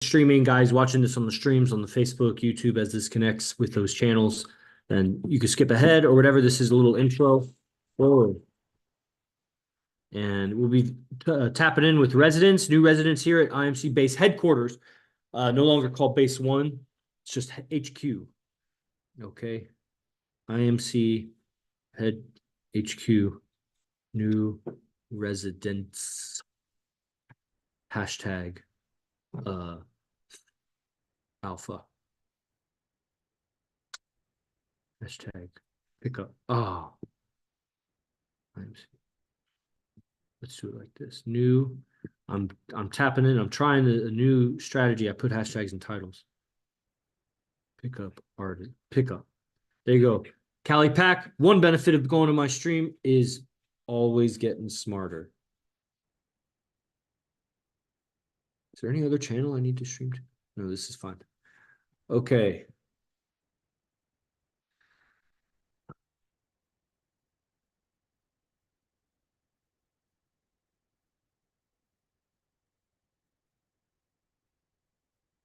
streaming guys watching this on the streams on the Facebook, YouTube, as this connects with those channels, then you can skip ahead or whatever. This is a little intro. Whoa. And we'll be tapping in with residents, new residents here at IMC base headquarters. No longer called base 1. It's just HQ. Okay. IMC head HQ, new residents. Hashtag alpha. Hashtag pickup. Oh. Let's do it like this. New. I'm tapping in. I'm trying a new strategy. I put hashtags and titles. Pickup artist. Pickup. There you go. Cali Pack. One benefit of going to my stream is always getting smarter. Is there any other channel I need to stream to? No, this is fine. Okay.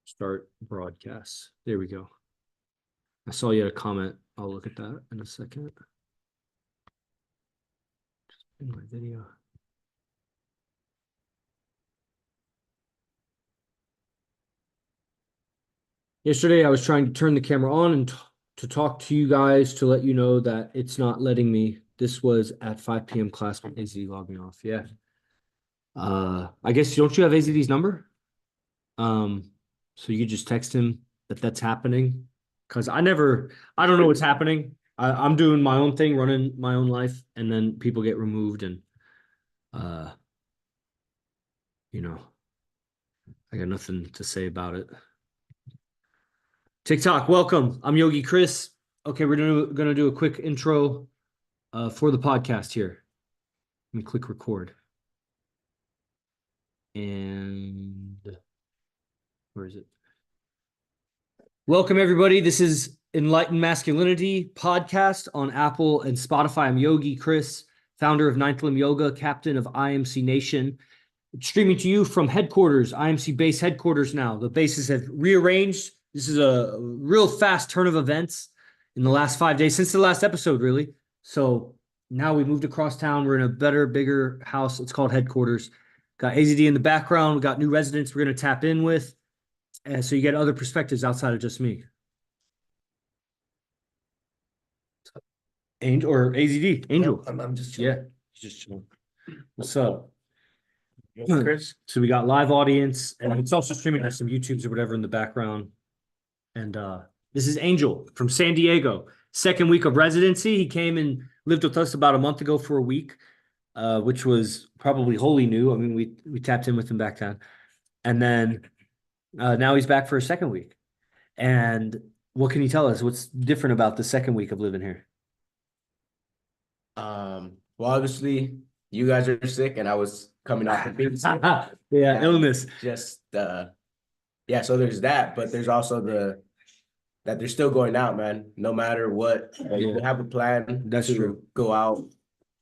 Start broadcast. There we go. I saw you had a comment. I'll look at that in a second. Just in my video. Yesterday, I was trying to turn the camera on and to talk to you guys to let you know that it's not letting me. This was at 5 p.m. class when AZD logged me off. Yeah. I guess, don't you have AZD's number? So you could just text him that that's happening. Because I don't know what's happening. I'm doing my own thing, running my own life, and then people get removed and, you know, I got nothing to say about it. TikTok, welcome. I'm Yogi Chris. Okay, we're gonna do a quick intro for the podcast here. Let me click record. And where is it? Welcome, everybody. This is Enlightened Masculinity podcast on Apple and Spotify. I'm Yogi Chris, founder of Ninth Limb Yoga, captain of IMC Nation. Streaming to you from headquarters, IMC base headquarters now. The bases have rearranged. This is a real fast turn of events in the last 5 days, since the last episode, really. So now we moved across town. We're in a better, bigger house. It's called headquarters. Got AZD in the background. We got new residents we're going to tap in with. And so you get other perspectives outside of just me. Angel or AZD? Angel. No, I'm just chilling. Yeah, he's just chilling. What's up? Chris. So we got live audience, and it's also streaming on some YouTubes or whatever in the background. And this is Angel from San Diego. Second week of residency. He came and lived with us about a month ago for a week, which was probably wholly new. I mean, we tapped in with him back then. And then now he's back for a second week. And what can you tell us? What's different about the second week of living here? Well, obviously, you guys are sick, and I was coming off of being sick. Yeah, illness. Just yeah. So there's that, but there's also that they're still going out, man. No matter what, they have a plan. That's to true. Go out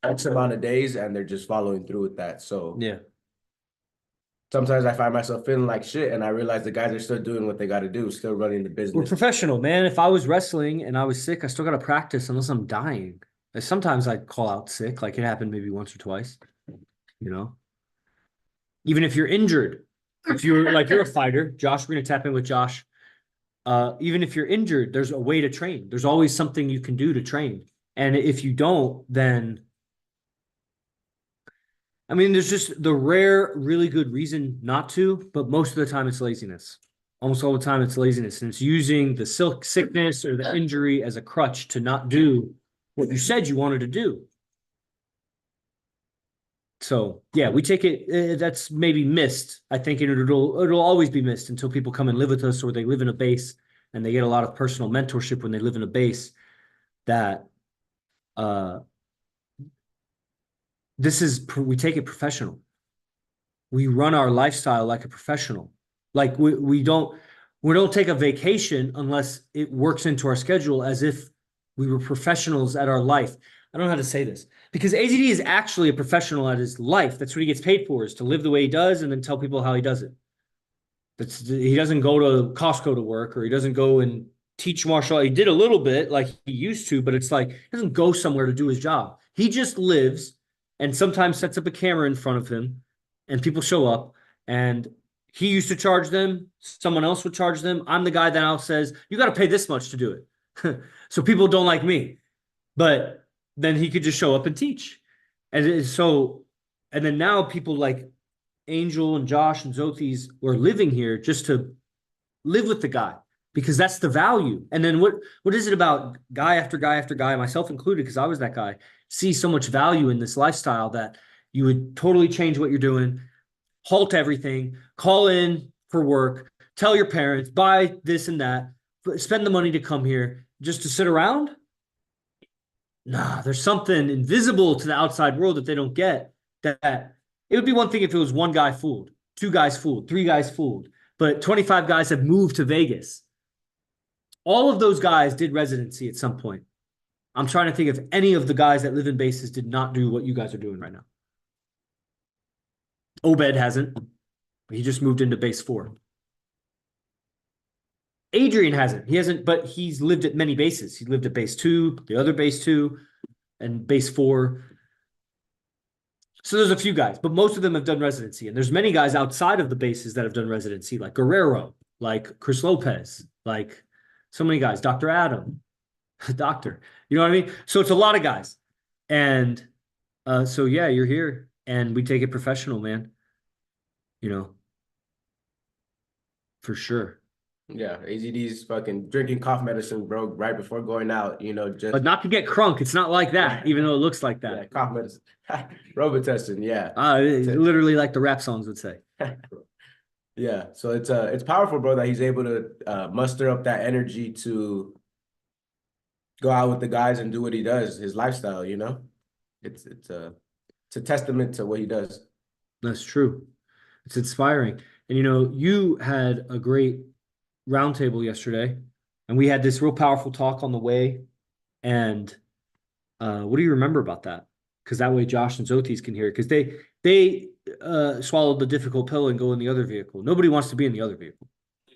X amount of days, and they're just following through with that. So Yeah. Sometimes I find myself feeling like shit, and I realize the guys are still doing what they got to do, still running the business. We're professional, man. If I was wrestling and I was sick, I still got to practice unless I'm dying. Sometimes I'd call out sick, like it happened maybe once or twice, you know. Even if you're injured, if you're a fighter, Josh, we're gonna tap in with Josh. Even if you're injured, there's a way to train. There's always something you can do to train. And if you don't, then I mean, there's just the rare, really good reason not to, but most of the time it's laziness. Almost all the time it's laziness. And it's using the sickness or the injury as a crutch to not do what you said you wanted to do. So yeah, we take it, that's maybe missed. I think it'll always be missed until people come and live with us, or they live in a base and they get a lot of personal mentorship when they live in a base, that we take it professional. We run our lifestyle like a professional. Like we don't take a vacation unless it works into our schedule as if we were professionals at our life. I don't know how to say this, because AZD is actually a professional at his life. That's what he gets paid for, is to live the way he does and then tell people how he does it. He doesn't go to Costco to work, or he doesn't go and teach martial art. He did a little bit like he used to, but it's like he doesn't go somewhere to do his job. He just lives and sometimes sets up a camera in front of him and people show up, and he used to charge them. Someone else would charge them. I'm the guy that now says, you got to pay this much to do it. So people don't like me, but then he could just show up and teach. And then now people like Angel and Josh and Zothis were living here just to live with the guy, because that's the value. And then what is it about guy after guy after guy, myself included, because I was that guy, see so much value in this lifestyle that you would totally change what you're doing, halt everything, call in for work, tell your parents, buy this and that, spend the money to come here just to sit around? Nah, there's something invisible to the outside world that they don't get. That it would be one thing if it was one guy fooled, two guys fooled, three guys fooled, but 25 guys have moved to Vegas. All of those guys did residency at some point. I'm trying to think if any of the guys that live in bases did not do what you guys are doing right now. Obed hasn't. He just moved into base 4. Adrian hasn't. He hasn't, but he's lived at many bases. He lived at base 2, the other base 2, and base 4. So there's a few guys, but most of them have done residency. And there's many guys outside of the bases that have done residency, like Guerrero, like Chris Lopez, like so many guys, Dr. Adam, doctor, you know what I mean? So it's a lot of guys. And so, yeah, you're here and we take it professional, man. You know, for sure. Yeah, AZD's fucking drinking cough medicine, bro, right before going out, just. But not to get crunk. It's not like that, even though it looks like that. Yeah, cough medicine. Robitussin, yeah. Literally like the rap songs would say. Yeah, so it's powerful, bro, that he's able to muster up that energy to go out with the guys and do what he does, his lifestyle, It's a testament to what he does. That's true. It's inspiring. And you had a great roundtable yesterday, and we had this real powerful talk on the way. And what do you remember about that? Because that way Josh and Zotis can hear it, because they swallowed the difficult pill and go in the other vehicle. Nobody wants to be in the other vehicle,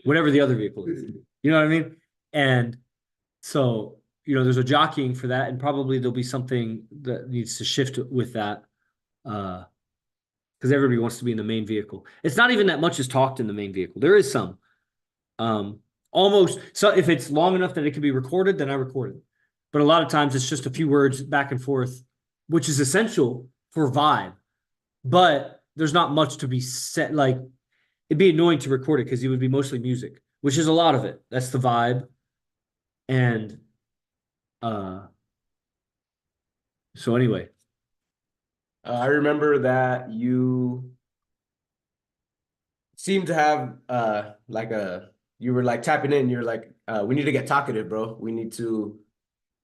whatever the other vehicle is. You know what I mean? And so, there's a jockeying for that, and probably there'll be something that needs to shift with that, because everybody wants to be in the main vehicle. It's not even that much is talked in the main vehicle. There is some. Almost. So if it's long enough that it can be recorded, then I record it. But a lot of times it's just a few words back and forth, which is essential for vibe. But there's not much to be said. Like, it'd be annoying to record it because it would be mostly music, which is a lot of it. That's the vibe. And so anyway. I remember that you seemed to have you were like tapping in, you're like, we need to get talkative, bro. We need to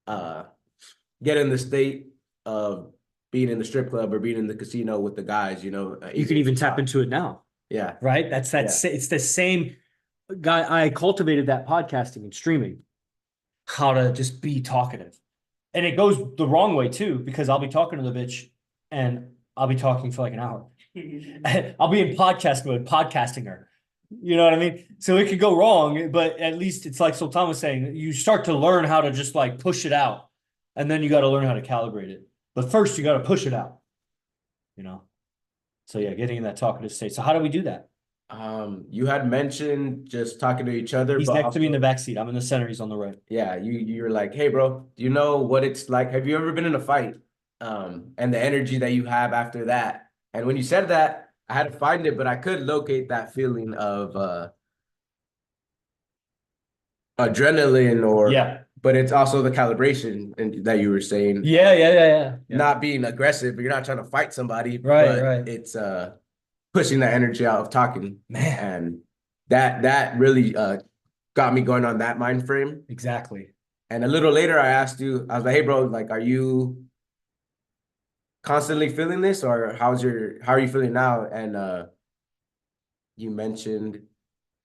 get in the state of being in the strip club or being in the casino with the guys, You can even tap into it now. Yeah. Right? It's the same guy. I cultivated that podcasting and streaming, how to just be talkative. And it goes the wrong way too, because I'll be talking to the bitch and I'll be talking for like an hour. I'll be in podcast mode, podcasting her. You know what I mean? So it could go wrong, but at least it's like Sultan was saying, you start to learn how to just like push it out, and then you got to learn how to calibrate it. But first you got to push it out, So yeah, getting in that talkative state. So how do we do that? You had mentioned just talking to each other. He's next to me in the back seat. I'm in the center. He's on the right. Yeah, you're like, hey, bro, do you know what it's like? Have you ever been in a fight? And the energy that you have after that. And when you said that, I had to find it, but I could locate that feeling of adrenaline but it's also the calibration that you were saying. Yeah. Not being aggressive, but you're not trying to fight somebody. Right. It's pushing that energy out of talking. Man. And that really got me going on that mind frame. Exactly. And a little later I asked you, I was like, hey bro, like, are you constantly feeling this, or how are you feeling now? And you mentioned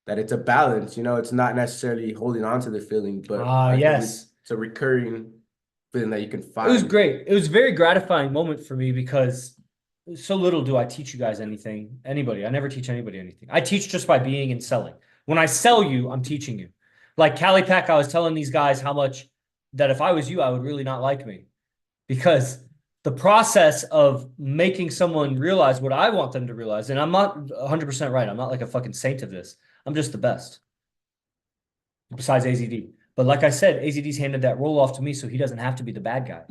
that it's a balance, it's not necessarily holding on to the feeling, but yes, it's a recurring feeling that you can find. It was great. It was a very gratifying moment for me, because so little do I teach you guys anything, anybody. I never teach anybody anything. I teach just by being and selling. When I sell you, I'm teaching you. Like Cali Pack, I was telling these guys how much that if I was you, I would really not like me, because the process of making someone realize what I want them to realize, and I'm not 100% right. I'm not like a fucking saint of this. I'm just the best, besides AZD. But like I said, AZD's handed that role off to me, so he doesn't have to be the bad guy,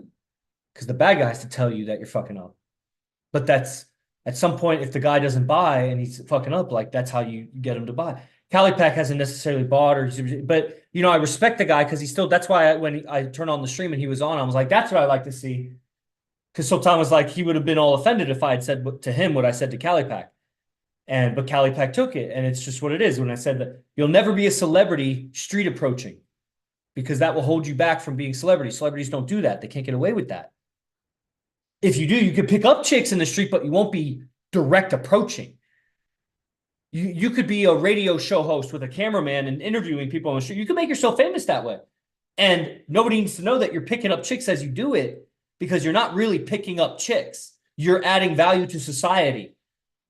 because the bad guy has to tell you that you're fucking up. But that's at some point, if the guy doesn't buy and he's fucking up, like that's how you get him to buy. Cali Pack hasn't necessarily bought, but you know, I respect the guy because he's still. That's why when I turned on the stream and he was on, I was like, that's what I like to see. Because Sultan was like, he would have been all offended if I had said to him what I said to Cali Pack, but Cali Pack took it, and it's just what it is. When I said that you'll never be a celebrity street approaching, because that will hold you back from being celebrity. Celebrities don't do that; they can't get away with that. If you do, you can pick up chicks in the street, but you won't be direct approaching. You could be a radio show host with a cameraman and interviewing people on the street. You can make yourself famous that way. And nobody needs to know that you're picking up chicks as you do it, because you're not really picking up chicks. You're adding value to society.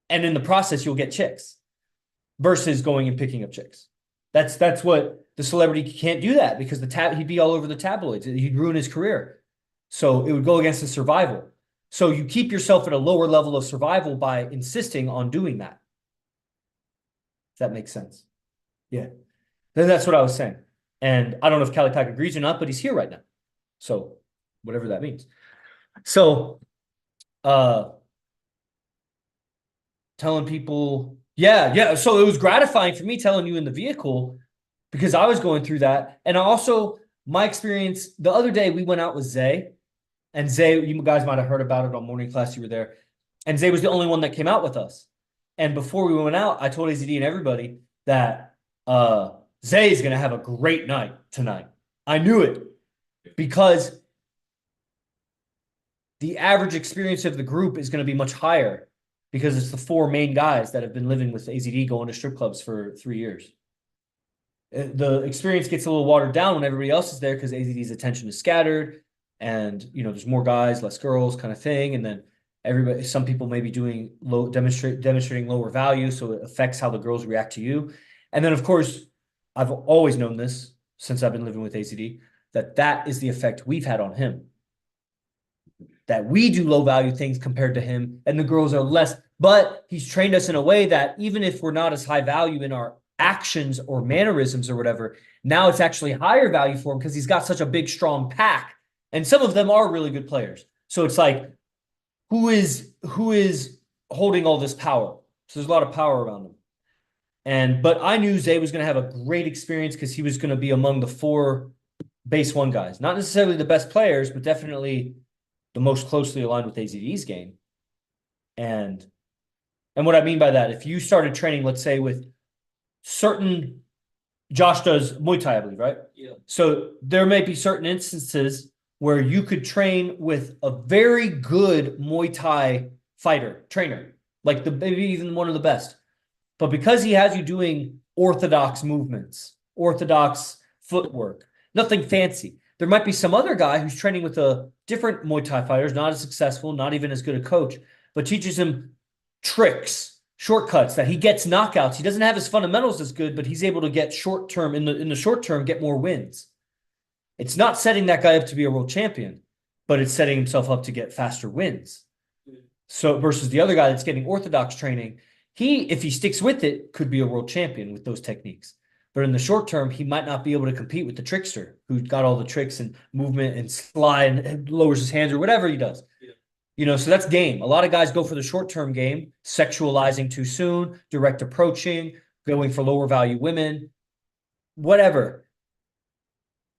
And in the process, you'll get chicks versus going and picking up chicks. That's what the celebrity can't do, that because he'd be all over the tabloids. He'd ruin his career. So it would go against his survival. So you keep yourself at a lower level of survival by insisting on doing that. If that makes sense. Yeah. Then that's what I was saying. And I don't know if Cali Pack agrees or not, but he's here right now. So whatever that means. So telling people, yeah. So it was gratifying for me telling you in the vehicle, because I was going through that. And also my experience, the other day we went out with Zay. And Zay, you guys might have heard about it on morning class. You were there. And Zay was the only one that came out with us. And before we went out, I told AZD and everybody that Zay is going to have a great night tonight. I knew it, because the average experience of the group is going to be much higher, because it's the 4 main guys that have been living with AZD going to strip clubs for 3 years. The experience gets a little watered down when everybody else is there, because AZD's attention is scattered. And, you know, there's more guys, less girls kind of thing. And then some people may be doing demonstrating lower value. So it affects how the girls react to you. And then, of course, I've always known this since I've been living with AZD, that is the effect we've had on him. That we do low value things compared to him, and the girls are less. But he's trained us in a way that even if we're not as high value in our actions or mannerisms or whatever, now it's actually higher value for him, because he's got such a big, strong pack. And some of them are really good players. So it's like, who is holding all this power? So there's a lot of power around them. But I knew Zay was going to have a great experience, because he was going to be among the 4 base 1 guys. Not necessarily the best players, but definitely the most closely aligned with AZD's game. And what I mean by that, if you started training, let's say with certain, Josh does Muay Thai, I believe, right? Yeah. So there may be certain instances where you could train with a very good Muay Thai trainer, like maybe even one of the best. But because he has you doing orthodox movements, orthodox footwork, nothing fancy, there might be some other guy who's training with a different Muay Thai fighters, not as successful, not even as good a coach, but teaches him tricks, shortcuts, that he gets knockouts. He doesn't have his fundamentals as good, but he's able to get in the short term, get more wins. It's not setting that guy up to be a world champion, but it's setting himself up to get faster wins. So versus the other guy that's getting orthodox training, if he sticks with it, could be a world champion with those techniques. But in the short term, he might not be able to compete with the trickster who's got all the tricks and movement and slide and lowers his hands or whatever he does. Yeah. You know, so that's game. A lot of guys go for the short-term game, sexualizing too soon, direct approaching, going for lower value women, whatever.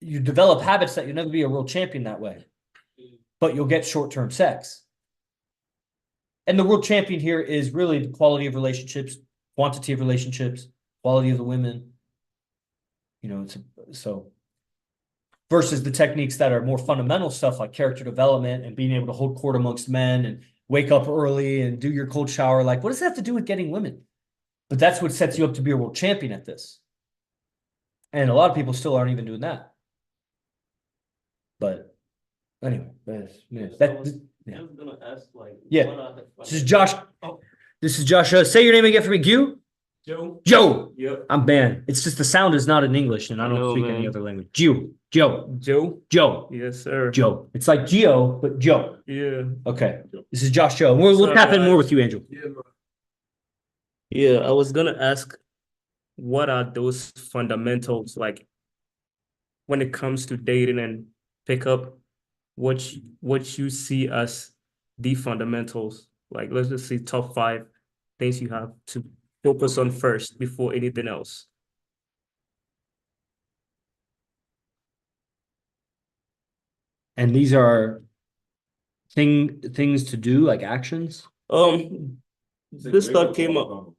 You develop habits that you'll never be a world champion that way, but you'll get short-term sex. And the world champion here is really the quality of relationships, quantity of relationships, quality of the women. You know, so versus the techniques that are more fundamental stuff like character development and being able to hold court amongst men and wake up early and do your cold shower. Like, what does that have to do with getting women? But that's what sets you up to be a world champion at this. And a lot of people still aren't even doing that. But anyway, Yeah. I was gonna ask like. Yeah. what are the This is Josh. Oh, This is Josh. Say your name again for me. Q? Joe. Joe. Yep. I'm banned. It's just the sound is not in English, and I I don't know, speak any man. other language. Joe. Joe. Joe. Joe. Yes, sir. Joe. It's like Geo, but Joe. Yeah. Okay. This is Josh Joe. We'll What's up, tap in more guys? with you, Angel. Yeah, I was gonna ask, what are those fundamentals like when it comes to dating and pickup? What you see as the fundamentals? Like, let's just say top 5 things you have to focus on first before anything else. And these are things to do, like actions. This thought came up.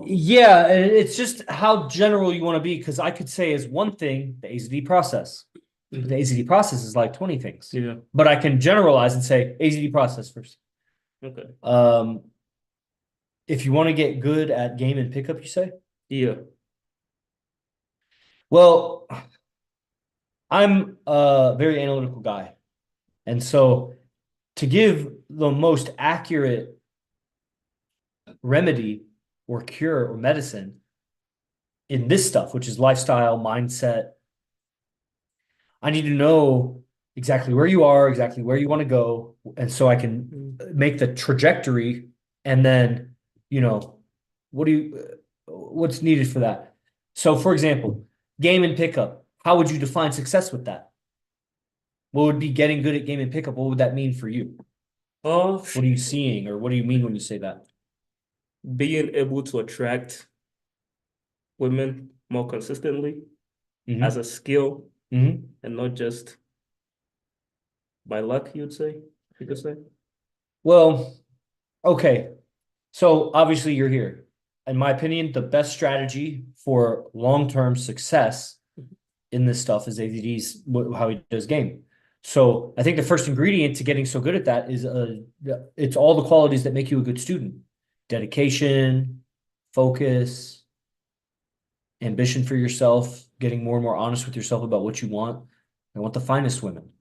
Yeah, and it's just how general you want to be. Because I could say as one thing the AZD process. The AZD process is like 20 things. Yeah. But I can generalize and say AZD process first. Okay. If you want to get good at game and pickup, you say? Yeah. Well, I'm a very analytical guy. And so to give the most accurate remedy or cure or medicine in this stuff, which is lifestyle, mindset, I need to know exactly where you are, exactly where you want to go. And so I can make the trajectory and then, what's needed for that? So for example, game and pickup, how would you define success with that? What would be getting good at game and pickup? What would that mean for you? What are you seeing, or what do you mean when you say that? Being able to attract women more consistently Mhm. as a skill Mhm. and not just by luck, you could say. Well, okay. So obviously you're here. In my opinion, the best strategy for long-term success in this stuff is AZD's how he does game. So I think the first ingredient to getting so good at that is it's all the qualities that make you a good student: dedication, focus, ambition for yourself, getting more and more honest with yourself about what you want. I want the finest women.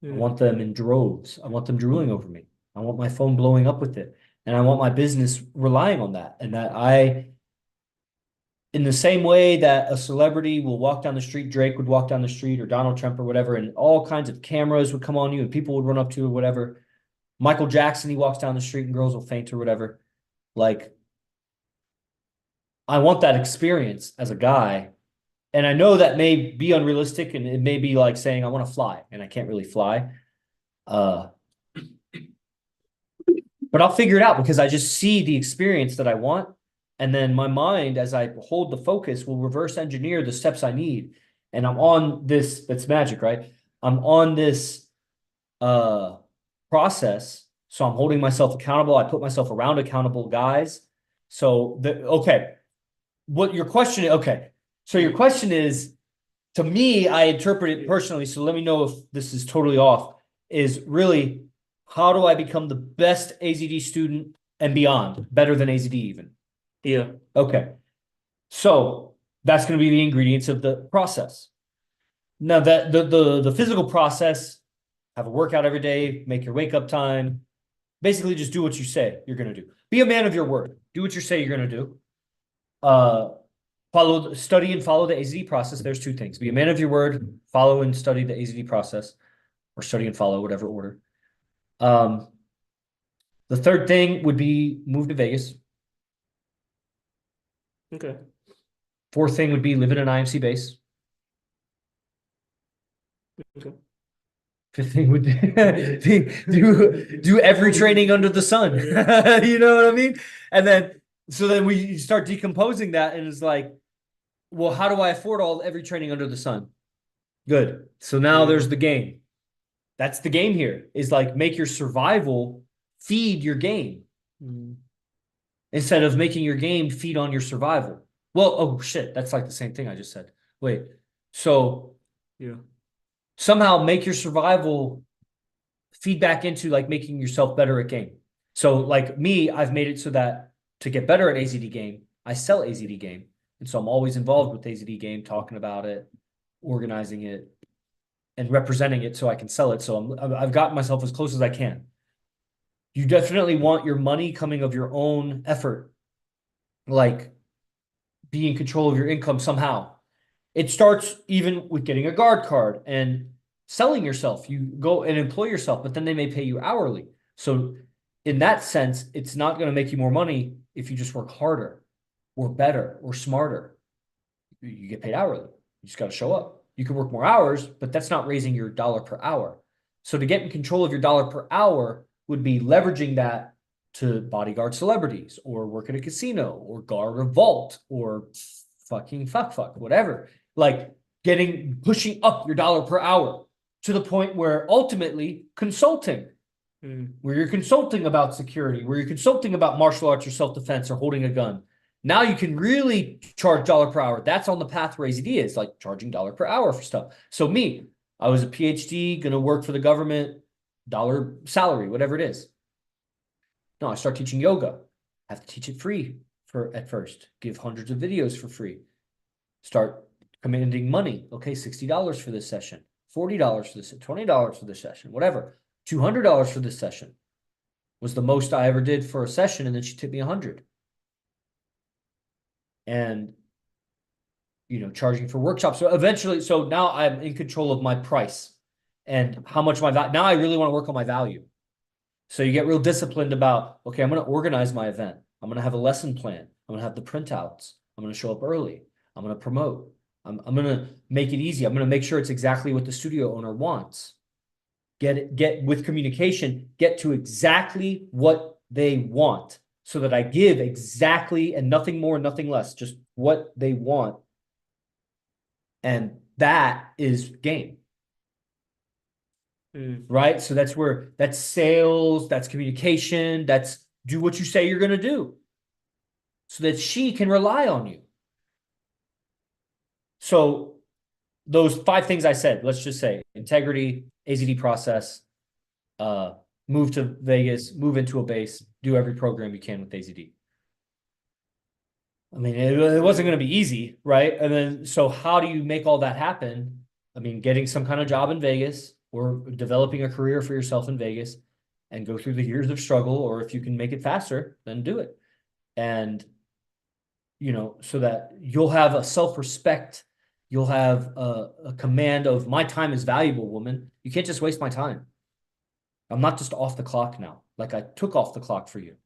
I want them in droves. I want them drooling over me. I want my phone blowing up with it. And I want my business relying on that. And that in the same way that a celebrity will walk down the street, Drake would walk down the street, or Donald Trump or whatever, and all kinds of cameras would come on you and people would run up to you or whatever. Michael Jackson, he walks down the street and girls will faint or whatever. Like, I want that experience as a guy. And I know that may be unrealistic, and it may be like saying I want to fly and I can't really fly. But I'll figure it out because I just see the experience that I want. And then my mind, as I hold the focus, will reverse engineer the steps I need. And I'm on this, that's magic, right? I'm on this process. So I'm holding myself accountable. I put myself around accountable guys. So okay. What your question is, okay. So your question is, to me, I interpret it personally. So let me know if this is totally off, is really, how do I become the best AZD student and beyond, better than AZD even? Yeah. Okay. So that's going to be the ingredients of the process. Now that the physical process, have a workout every day, make your wake up time, basically just do what you say you're going to do. Be a man of your word. Do what you say you're going to do. Study and follow the AZD process. There's 2 things. Be a man of your word, follow and study the AZD process, or study and follow, whatever order. The third thing would be move to Vegas. Okay. Fourth thing would be live in an IMC base. Okay. Fifth thing would do every training under the sun. You know what I mean? And then we start decomposing that, and it's like, well, how do I afford every training under the sun? Good. So now there's the game. That's the game here, is like make your survival feed your game instead of making your game feed on your survival. Well, oh shit, that's like the same thing I just said. Wait. So Yeah. somehow make your survival feed back into like making yourself better at game. So like me, I've made it so that to get better at AZD game, I sell AZD game. And so I'm always involved with AZD game, talking about it, organizing it, and representing it so I can sell it. So I've gotten myself as close as I can. You definitely want your money coming of your own effort, like be in control of your income somehow. It starts even with getting a guard card and selling yourself. You go and employ yourself, but then they may pay you hourly. So in that sense, it's not going to make you more money if you just work harder or better or smarter. You get paid hourly. You just got to show up. You can work more hours, but that's not raising your dollar per hour. So to get in control of your dollar per hour would be leveraging that to bodyguard celebrities or work at a casino or guard a vault or fucking whatever. Like pushing up your dollar per hour to the point where ultimately consulting, where you're consulting about security, where you're consulting about martial arts or self-defense or holding a gun. Now you can really charge dollar per hour. That's on the path where AZD is, like charging dollar per hour for stuff. So I was a PhD, going to work for the government, dollar salary, whatever it is. No, I start teaching yoga. I have to teach it free at first. Give hundreds of videos for free. Start commanding money. Okay, $60 for this session, $40 for this, $20 for this session, whatever. $200 for this session was the most I ever did for a session, and then she tipped me $100. And charging for workshops. So eventually, now I'm in control of my price and how much my value. Now I really want to work on my value. So you get real disciplined about, okay, I'm going to organize my event. I'm going to have a lesson plan. I'm going to have the printouts. I'm going to show up early. I'm going to promote. I'm going to make it easy. I'm going to make sure it's exactly what the studio owner wants. Get with communication, get to exactly what they want so that I give exactly and nothing more, nothing less, just what they want. And that is game. Right? So that's sales, that's communication, that's do what you say you're going to do so that she can rely on you. So those 5 things I said, let's just say integrity, AZD process, move to Vegas, move into a base, do every program you can with AZD. I mean, it wasn't going to be easy, right? And then, so how do you make all that happen? I mean, getting some kind of job in Vegas or developing a career for yourself in Vegas and go through the years of struggle, or if you can make it faster, then do it. And, so that you'll have a self-respect, you'll have a command of my time is valuable, woman. You can't just waste my time. I'm not just off the clock now. Like I took off the clock for you.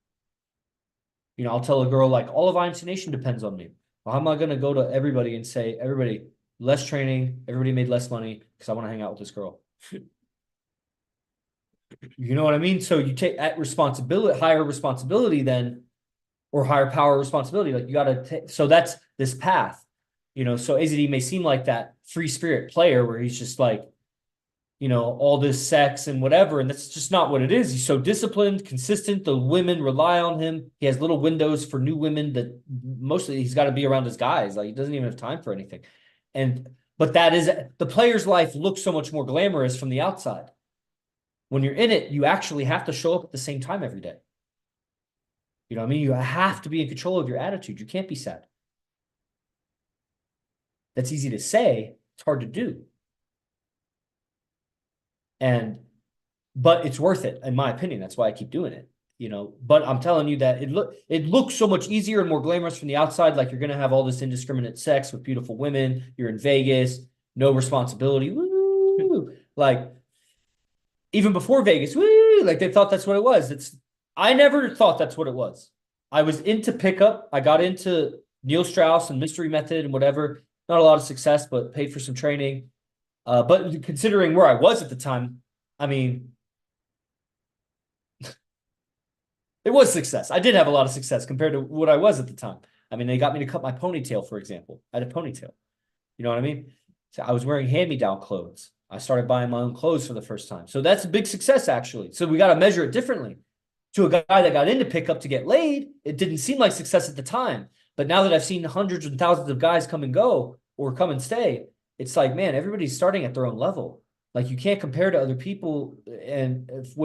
I'll tell a girl like all of IMC Nation depends on me. Well, how am I going to go to everybody and say, everybody, less training, everybody made less money because I want to hang out with this girl. You know what I mean? So you take that responsibility, higher responsibility then, or higher power responsibility. Like you got to take, so that's this path, so AZD may seem like that free spirit player where he's just like, all this sex and whatever. And that's just not what it is. He's so disciplined, consistent. The women rely on him. He has little windows for new women that mostly he's got to be around his guys. Like he doesn't even have time for anything. But that is, the player's life looks so much more glamorous from the outside. When you're in it, you actually have to show up at the same time every day. You know what I mean? You have to be in control of your attitude. You can't be sad. That's easy to say. It's hard to do. But it's worth it, in my opinion. That's why I keep doing it, but I'm telling you that it looks so much easier and more glamorous from the outside. Like you're going to have all this indiscriminate sex with beautiful women. You're in Vegas, no responsibility. Woo! Like even before Vegas, woo! Like they thought that's what it was. I never thought that's what it was. I was into pickup. I got into Neil Strauss and Mystery Method and whatever. Not a lot of success, but paid for some training. But considering where I was at the time, I mean, it was success. I did have a lot of success compared to what I was at the time. I mean, they got me to cut my ponytail, for example. I had a ponytail. You know what I mean? So I was wearing hand-me-down clothes. I started buying my own clothes for the first time. So that's a big success, actually. So we got to measure it differently. To a guy that got into pickup to get laid, it didn't seem like success at the time. But now that I've seen hundreds and thousands of guys come and go or come and stay, it's like, man, everybody's starting at their own level. Like you can't compare to other people and there's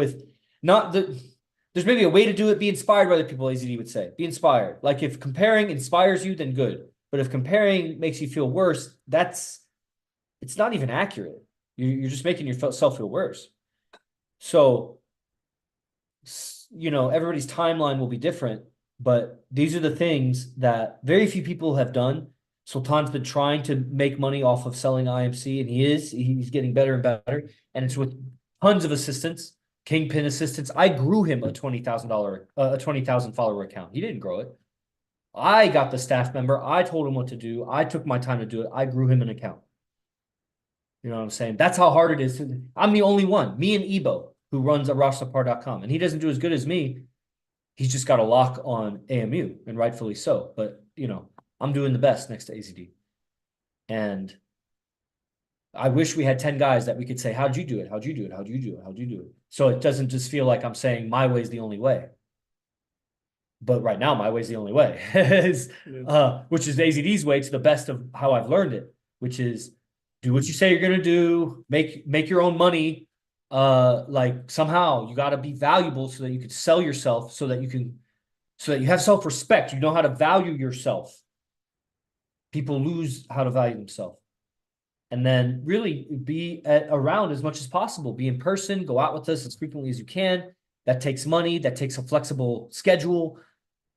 maybe a way to do it. Be inspired by other people, AZD would say. Be inspired. Like if comparing inspires you, then good. But if comparing makes you feel worse, it's not even accurate. You're just making yourself feel worse. So, you know, everybody's timeline will be different, but these are the things that very few people have done. Sultan's been trying to make money off of selling IMC, and he's getting better and better. And it's with tons of assistance, Kingpin assistance. I grew him a $20,000 follower account. He didn't grow it. I got the staff member. I told him what to do. I took my time to do it. I grew him an account. You know what I'm saying? That's how hard it is. I'm the only one, me and Ebo, who runs arashapar.com. And he doesn't do as good as me. He's just got a lock on AMU, and rightfully so. But, you know, I'm doing the best next to AZD. And I wish we had 10 guys that we could say, how'd you do it? How'd you do it? How'd you do it? How'd you do it? So it doesn't just feel like I'm saying my way is the only way. But right now, my way is the only way, which is AZD's way to the best of how I've learned it, which is do what you say you're going to do, make your own money. Like somehow you got to be valuable so that you can sell yourself, so that you have self-respect. You know how to value yourself. People lose how to value themselves. And then really be around as much as possible. Be in person, go out with us as frequently as you can. That takes money, that takes a flexible schedule,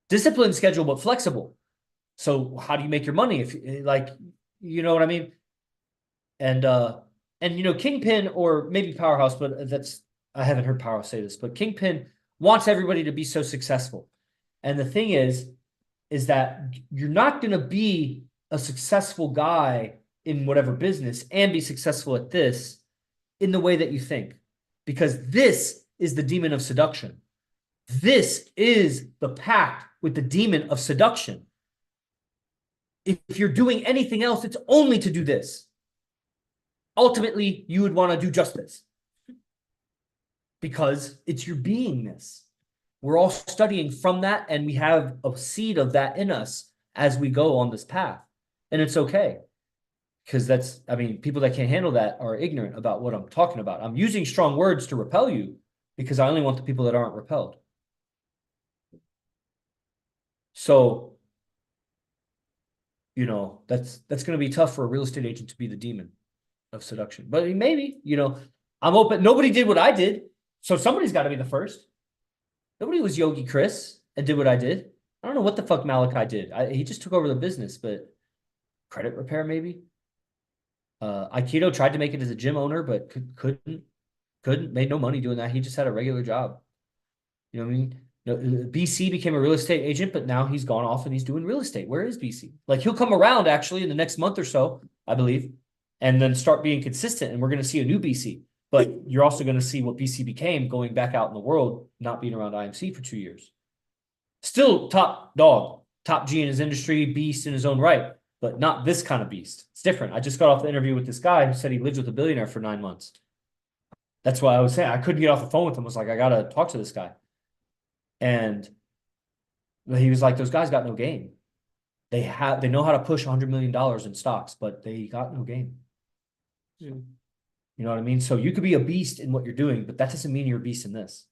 disciplined schedule, but flexible. So how do you make your money? If like, you know what I mean? And you know, Kingpin or maybe Powerhouse, but I haven't heard Powerhouse say this, but Kingpin wants everybody to be so successful. And the thing is that you're not going to be a successful guy in whatever business and be successful at this in the way that you think, because this is the demon of seduction. This is the pact with the demon of seduction. If you're doing anything else, it's only to do this. Ultimately, you would want to do just this because it's your beingness. We're all studying from that, and we have a seed of that in us as we go on this path. And it's okay. Because people that can't handle that are ignorant about what I'm talking about. I'm using strong words to repel you because I only want the people that aren't repelled. So, you know, that's going to be tough for a real estate agent to be the demon of seduction. But maybe, you know, I'm open. Nobody did what I did. So somebody's got to be the first. Nobody was Yogi Chris and did what I did. I don't know what the fuck Malachi did. He just took over the business, but credit repair maybe. Aikido tried to make it as a gym owner, but couldn't, made no money doing that. He just had a regular job. You know what I mean? BC became a real estate agent, but now he's gone off and he's doing real estate. Where is BC? Like he'll come around actually in the next month or so, I believe, and then start being consistent. And we're going to see a new BC, but you're also going to see what BC became going back out in the world, not being around IMC for 2 years. Still top dog, top G in his industry, beast in his own right, but not this kind of beast. It's different. I just got off the interview with this guy who said he lives with a billionaire for 9 months. That's why I was saying I couldn't get off the phone with him. I was like, I got to talk to this guy. And he was like, those guys got no game. They know how to push $100 million in stocks, but they got no game. Yeah. You know what I mean? So you could be a beast in what you're doing, but that doesn't mean you're a beast in this.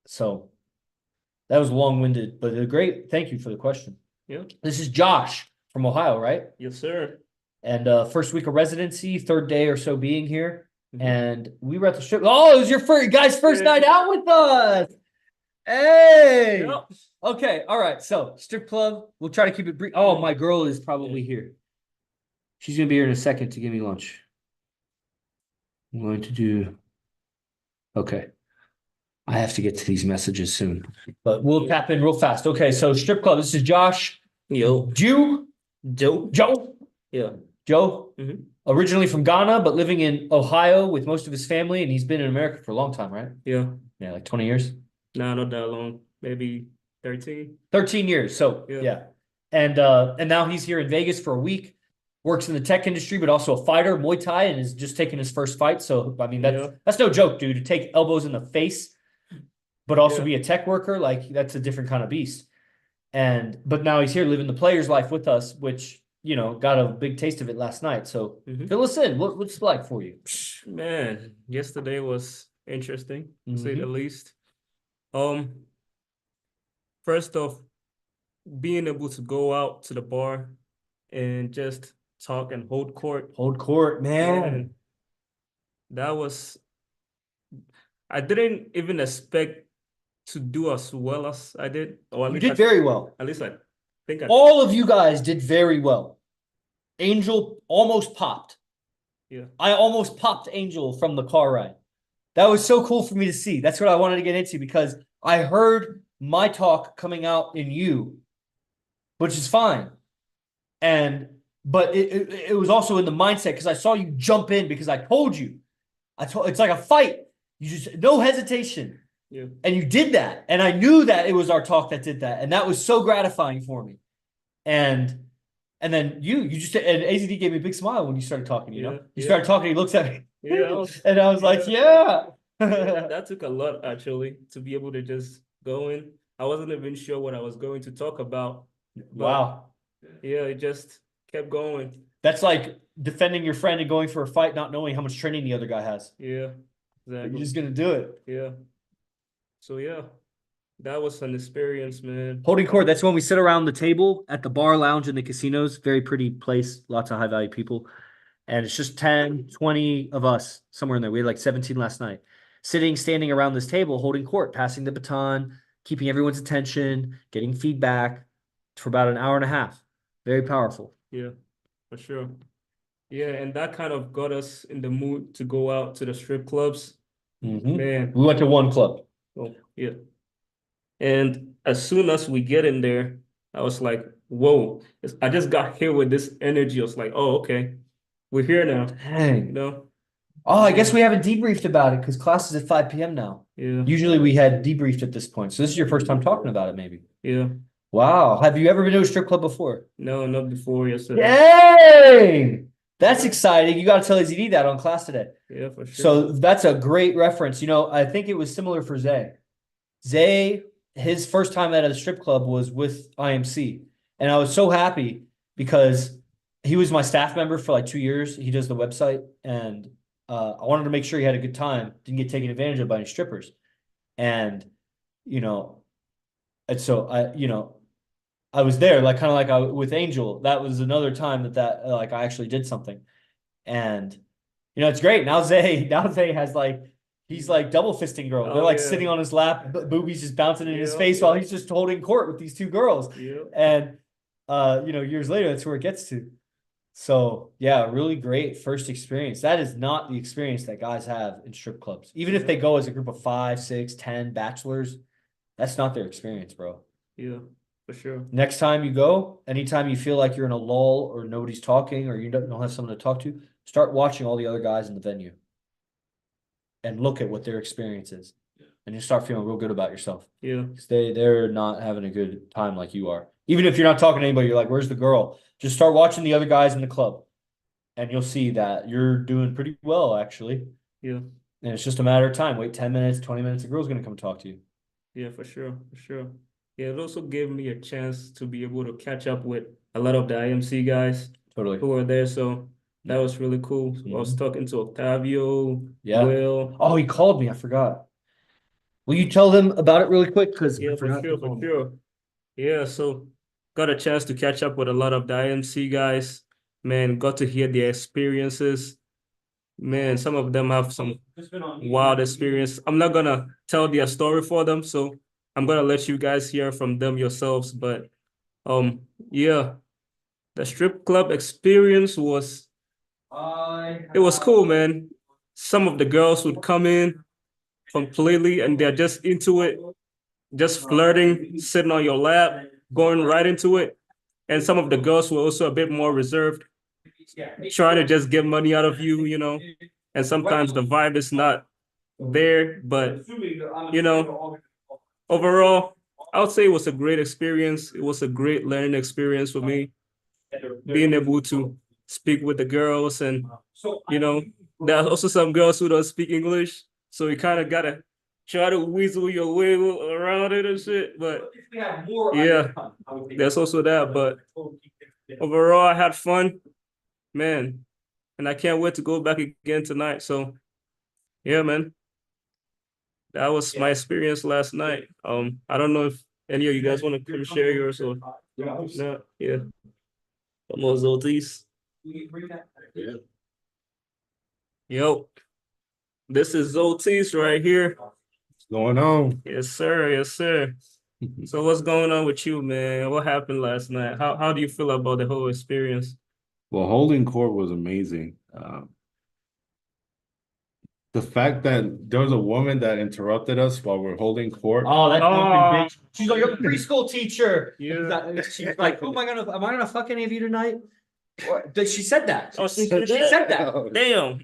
So that was long-winded, but a great thank you for the question. Yeah. This is Josh from Ohio, right? Yes, sir. And first week of residency, third day or so being here. And we were at the strip. Oh, it was your first night out with us. Hey. Yep. Okay. All right. So strip club. We'll try to keep it brief. Oh, my girl is probably here. She's going to be here in a second to give me lunch. I'm going to do. Okay. I have to get to these messages soon, but we'll tap in real fast. Okay. So strip club. This is Josh. Yo. Joe. Yeah. Joe. Mm-hmm. Originally from Ghana, but living in Ohio with most of his family, and he's been in America for a long time, right? Yeah. Yeah, like 20 years. No, not that long. Maybe 13. 13 years. So yeah. And now he's here in Vegas for a week, works in the tech industry, but also a fighter, Muay Thai, and is just taking his first fight. So I mean that's no joke, dude. To take elbows in the face, but also be a tech worker, like that's a different kind of beast. But now he's here living the player's life with us, which you know, got a big taste of it last night. So fill us in. What's it like for you? Man, yesterday was interesting, to say the least. First off, being able to go out to the bar and just talk and hold court. Hold court, man. And that was, I didn't even expect to do as well as I did. Or at You least did very well. At least I think I All of you guys did very well. Angel almost popped. Yeah. I almost popped Angel from the car ride. That was so cool for me to see. That's what I wanted to get into because I heard my talk coming out in you, which is fine. But it was also in the mindset because I saw you jump in because I told you. It's like a fight. You just no hesitation. Yeah. And you did that. And I knew that it was our talk that did that. And that was so gratifying for me. And then you just and AZD gave me a big smile when you started talking, you know? You started talking, he looks at me. Yeah. And I was like, yeah. That took a lot actually to be able to just go in. I wasn't even sure what I was going to talk about. Wow. Yeah, it just kept going. That's like defending your friend and going for a fight, not knowing how much training the other guy has. Yeah, exactly. You're just gonna do it. Yeah. So yeah, that was an experience, man. Holding court, that's when we sit around the table at the bar lounge in the casinos. Very pretty place, lots of high value people. And it's just 10, 20 of us somewhere in there. We had like 17 last night. Standing around this table, holding court, passing the baton, keeping everyone's attention, getting feedback for about an hour and a half. Very powerful. Yeah, for sure. Yeah, and that kind of got us in the mood to go out to the strip clubs. Man. We went to one club. Oh, yeah. And as soon as we get in there, I was like, whoa, I just got hit with this energy. I was like, oh, okay, we're here now. Dang. You know? Oh, I guess we haven't debriefed about it because class is at 5 p.m. now. Yeah. Usually we had debriefed at this point. So this is your first time talking about it, maybe. Yeah. Wow. Have you ever been to a strip club before? No, not before yesterday. Dang! That's exciting. You got to tell AZD that on class today. Yeah, for sure. So that's a great reference. You know, I think it was similar for Zay. Zay, his first time at a strip club was with IMC. And I was so happy because he was my staff member for like 2 years. He does the website. And I wanted to make sure he had a good time, didn't get taken advantage of by any strippers. And, you know, and so I was there, like kind of like with Angel. That was another time that like I actually did something. And, you know, it's great. Now Zay has like, he's like double fisting girl. They're like sitting on his lap, boobies just bouncing in his face while he's just holding court with these two girls. Yeah. And, you know, years later, that's where it gets to. So yeah, really great first experience. That is not the experience that guys have in strip clubs. Even if they go as a group of 5, 6, 10 bachelors, that's not their experience, bro. Yeah, for sure. Next time you go, anytime you feel like you're in a lull or nobody's talking or you don't have someone to talk to, start watching all the other guys in the venue and look at what their experience is. And you start feeling real good about yourself. Yeah. Because they're not having a good time like you are. Even if you're not talking to anybody, you're like, where's the girl? Just start watching the other guys in the club. And you'll see that you're doing pretty well, actually. Yeah. And it's just a matter of time. Wait 10 minutes, 20 minutes, a girl's going to come talk to you. Yeah, for sure. For sure. Yeah, it also gave me a chance to be able to catch up with a lot of the IMC guys Totally. who were there. So that was really cool. I was talking to Octavio, Will. Oh, he called me. I forgot. Will you tell them about it really quick? Because Yeah, for sure. Yeah, so got a chance to catch up with a lot of the IMC guys. Man, got to hear their experiences. Man, some of them have some wild experience. I'm not gonna tell their story for them, so I'm gonna let you guys hear from them yourselves. But yeah, the strip club experience was cool, man. Some of the girls would come in completely and they're just into it, just flirting, sitting on your lap, going right into it. And some of the girls were also a bit more reserved, trying to just get money out of you, you know. And sometimes the vibe is not there, but you know, overall, I would say it was a great experience. It was a great learning experience for me, being able to speak with the girls. And you know, there are also some girls who don't speak English, so you kind of gotta try to weasel your way around it and shit. But yeah, there's also that. But overall, I had fun, man, and I can't wait to go back again tonight. So yeah, man, that was my experience last night. I don't know if any of you guys want to come share yours or no. Yeah, vamos outros. Yeah. Yo, this is Otis right here. What's going on? Yes, sir. Yes, sir. So what's going on with you, man? What happened last night? How do you feel about the whole experience? Well, holding court was amazing. The fact that there was a woman that interrupted us while we're holding court. Oh, that fucking Oh. bitch. She's like, I'm a preschool teacher. Yeah. She's like, am I gonna fuck any of you tonight? She said that. Oh, She said that. Damn.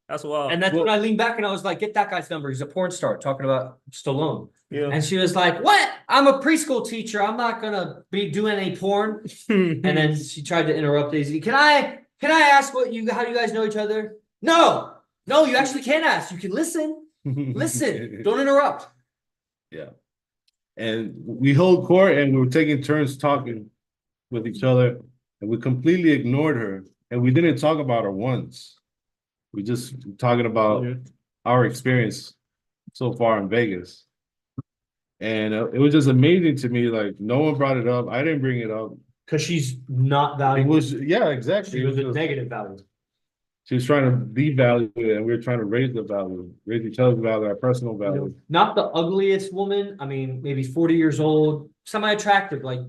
That's wild. And that's when I leaned back and I was like, get that guy's number. He's a porn star talking about Stallone. Yeah. And she was like, what? I'm a preschool teacher. I'm not gonna be doing any porn. And then she tried to interrupt AZD. Can I ask how you guys know each other? No, you actually can't ask. You can listen. Listen. Don't interrupt. Yeah. And we held court and we were taking turns talking with each other, and we completely ignored her. And we didn't talk about her once. We just talking about our experience so far in Vegas. And it was just amazing to me. Like, no one brought it up. I didn't bring it up. Because she's not It valuable. was, yeah, exactly. She was It a was- negative value. She was trying to devalue it, and we were trying to raise the value, raise each other's value, our personal value. Not the ugliest woman. I mean, maybe 40 years old, semi-attractive, like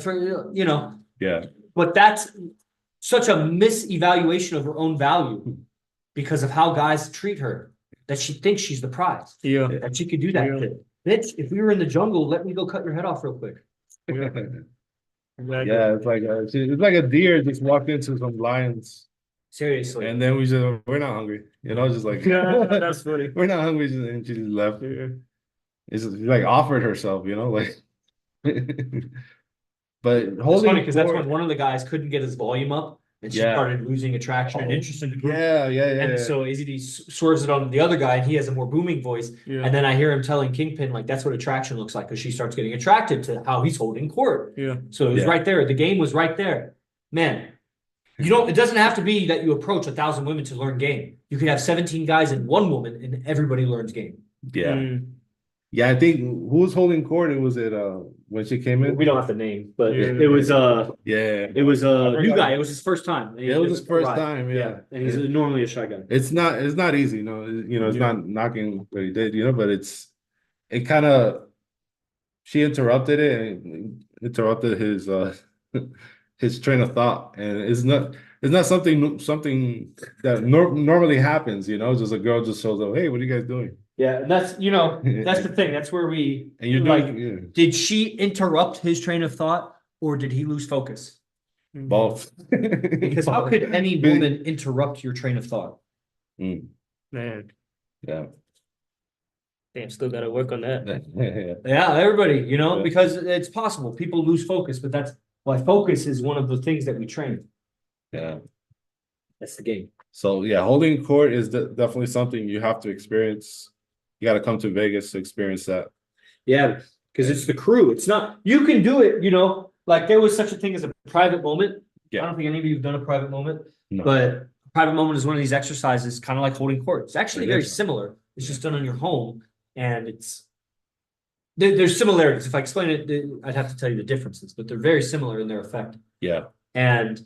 for Yeah. But that's such a misevaluation of her own value because of how guys treat her, that she thinks she's the prize. Yeah. That she could do that. Yeah. Shit. Bitch, if we were in the jungle, let me go cut your head off real quick. Exactly. Yeah, it's like a deer just walked into some lions, Seriously. and then we're not hungry, just like Yeah, that's funny. we're not hungry, and she just left. Yeah. It's just, like offered herself, like. But It's holding funny because that's court- when one of the guys couldn't get his volume up and she Yeah. started losing attraction and interest in the group. Yeah. And so AZD swerves it on the other guy and he has a more booming voice. Yeah. And then I hear him telling Kingpin, like, that's what attraction looks like because she starts getting attracted to how he's holding court. Yeah. So it was Yeah. right there. The game was right there. Man, it doesn't have to be that you approach 1,000 women to learn game. You could have 17 guys and one woman and everybody learns game. yeah. Mm. Yeah, I think who was holding court? It was when she came in. We don't have to name, but Yeah. it was Yeah, a new guy. It was his first time. And he it was his first arrived. time. Yeah, And he's normally a shy guy. it's not easy. It's Yeah. not knocking what he did. But it kind of she interrupted it and interrupted his his train of thought, and it's not something that normally happens. Just a girl just shows up. Hey, what are you guys doing? Yeah, and that's that's the thing. That's where we And you're like. doing Did she interrupt his train of thought, or did he lose focus? both. Because how could any woman interrupt your train of thought? Mm, Man, yeah. damn, still gotta work on that. Yeah, everybody, Yeah. because it's possible. People lose focus, but that's why focus is one of the things that we train. Yeah. That's the game. So yeah, holding court is definitely something you have to experience. You got to come to Vegas to experience that. Yeah, because it's the crew. It's not, you can do it, like there was such a thing as a private moment. Yeah. I don't think any of you have done a private moment, No. but a private moment is one of these exercises, kind of like holding court. It's actually It very is. similar. It's just done in your home and there's similarities. If I explain it, I'd have to tell you the differences, but they're very similar in their effect. Yeah. And,